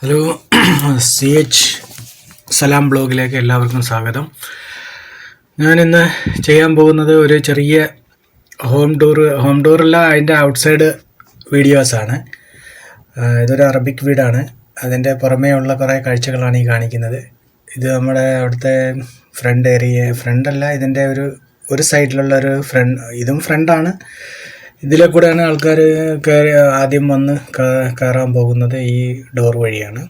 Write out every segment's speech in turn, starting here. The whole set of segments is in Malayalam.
ഹലോ, CH സലാം ബ്ലോഗിലേക്ക് എല്ലാവർക്കും സ്വാഗതം. ഞാനിന്ന് ചെയ്യാൻ പോകുന്നത് ഒരു ചെറിയ ഹോം ടൂറല്ല, അതിൻ്റെ ഔട്ട്സൈഡ് വീഡിയോസാണ്. ഇതൊരു അറബിക് വീടാണ്. അതിൻ്റെ പുറമേ ഉള്ള കുറേ കാഴ്ചകളാണ് ഈ കാണിക്കുന്നത്. ഇത് നമ്മുടെ അവിടുത്തെ ഫ്രണ്ടല്ല, ഇതിൻ്റെ ഒരു സൈഡിലുള്ള ഇതും ഫ്രണ്ടാണ്. ഇതിലെ കൂടെയാണ് ആൾക്കാർ ആദ്യം വന്ന് കയറാൻ പോകുന്നത്. ഈ ഡോർ വഴിയാണ്.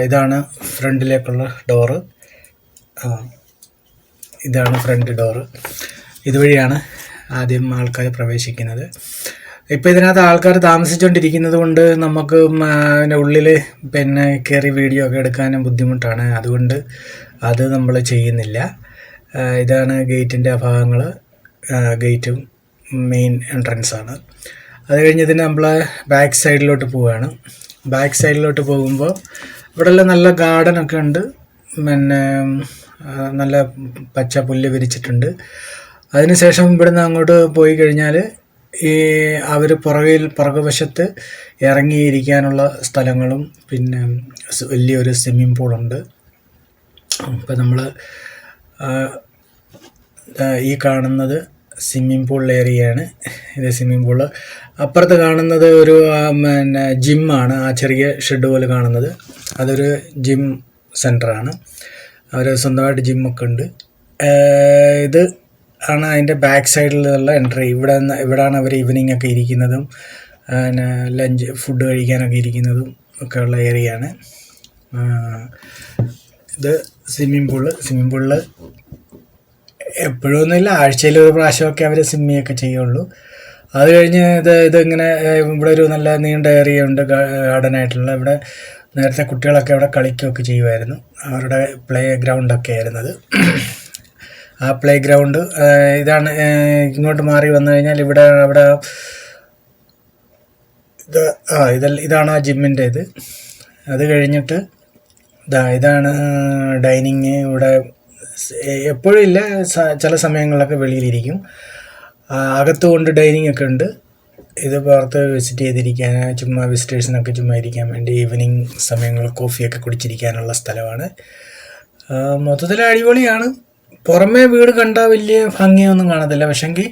ഇതാണ് ഫ്രണ്ടിലേക്കുള്ള ഡോറ്. ഇതാണ് ഫ്രണ്ട് ഡോറ്. ഇതുവഴിയാണ് ആദ്യം ആൾക്കാർ പ്രവേശിക്കുന്നത്. ഇപ്പോൾ ഇതിനകത്ത് ആൾക്കാർ താമസിച്ചുകൊണ്ടിരിക്കുന്നത് കൊണ്ട് നമുക്ക് അതിൻ്റെ ഉള്ളിൽ കയറി വീഡിയോ ഒക്കെ എടുക്കാനും ബുദ്ധിമുട്ടാണ്. അതുകൊണ്ട് അത് നമ്മൾ ചെയ്യുന്നില്ല. ഇതാണ് ഗേറ്റിൻ്റെ ഭാഗങ്ങൾ. ഗേറ്റും മെയിൻ എൻട്രൻസ് ആണ്. അത് കഴിഞ്ഞ് ഇതിന് നമ്മൾ ബാക്ക് സൈഡിലോട്ട് പോവുകയാണ്. ബാക്ക് സൈഡിലോട്ട് പോകുമ്പോൾ ഇവിടെല്ലാം നല്ല ഗാർഡനൊക്കെ ഉണ്ട്. നല്ല പച്ച പുല്ല് വിരിച്ചിട്ടുണ്ട്. അതിനുശേഷം ഇവിടുന്ന് അങ്ങോട്ട് പോയി കഴിഞ്ഞാൽ അവർ പുറകുവശത്ത് ഇറങ്ങിയിരിക്കാനുള്ള സ്ഥലങ്ങളും പിന്നെ വലിയൊരു സ്വിമ്മിംഗ് പൂളുണ്ട്. ഇപ്പം നമ്മൾ ഈ കാണുന്നത് സ്വിമ്മിംഗ് പൂൾ ഏരിയയാണ്. ഇത് സ്വിമ്മിംഗ് പൂള്. അപ്പുറത്ത് കാണുന്നത് ഒരു ജിമ്മാണ്. ആ ചെറിയ ഷെഡ് പോലെ കാണുന്നത് അതൊരു ജിം സെൻ്ററാണ്. അവർ സ്വന്തമായിട്ട് ജിമ്മൊക്കെ ഉണ്ട്. ഇത് ആണ് അതിൻ്റെ ബാക്ക് സൈഡിലുള്ള എൻട്രി. ഇവിടാണ് അവർ ഈവനിങ് ഒക്കെ ഇരിക്കുന്നതും ലഞ്ച് ഫുഡ് കഴിക്കാനൊക്കെ ഇരിക്കുന്നതും ഒക്കെ ഉള്ള ഏരിയയാണ്. ഇത് സ്വിമ്മിംഗ് പൂളിൽ എപ്പോഴൊന്നുമില്ല, ആഴ്ചയിൽ ഒരു പ്രാവശ്യമൊക്കെ അവർ സ്വിമ്മിങ്ങൊക്കെ ചെയ്യുള്ളൂ. അത് കഴിഞ്ഞ് ഇതിങ്ങനെ ഇവിടെ ഒരു നല്ല നീണ്ട ഏരിയ ഉണ്ട്, ഗാർഡനായിട്ടുള്ള. ഇവിടെ നേരത്തെ കുട്ടികളൊക്കെ ഇവിടെ കളിക്കുകയൊക്കെ ചെയ്യുമായിരുന്നു. അവരുടെ പ്ലേ ഗ്രൗണ്ടൊക്കെ ആയിരുന്നത്. ആ പ്ലേ ഗ്രൗണ്ട് ഇതാണ്. ഇങ്ങോട്ട് മാറി വന്നു കഴിഞ്ഞാൽ അവിടെ ഇതാണ് ആ ജിമ്മിൻ്റെ ഇത്. അത് കഴിഞ്ഞിട്ട് ഇതാണ് ഡൈനിങ്. ഇവിടെ എപ്പോഴും ഇല്ല, ചില സമയങ്ങളിലൊക്കെ വെളിയിലിരിക്കും. അകത്തുകൊണ്ട് ഡൈനിങ് ഒക്കെ ഉണ്ട്. ഇത് പുറത്ത് വിസിറ്റ് ചെയ്തിരിക്കാൻ, ചുമ്മാ വിസിറ്റേഴ്സിനൊക്കെ ചുമ്മാ ഇരിക്കാൻ വേണ്ടി ഈവനിങ് സമയങ്ങളിൽ കോഫിയൊക്കെ കുടിച്ചിരിക്കാനുള്ള സ്ഥലമാണ്. മൊത്തത്തിൽ അടിപൊളിയാണ്. പുറമേ വീട് കണ്ടാൽ വലിയ ഭംഗിയൊന്നും കാണത്തില്ല. പക്ഷെങ്കിൽ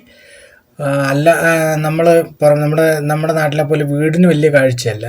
നമ്മുടെ നാട്ടിലെ പോലെ വീടിന് വലിയ കാഴ്ചയല്ല.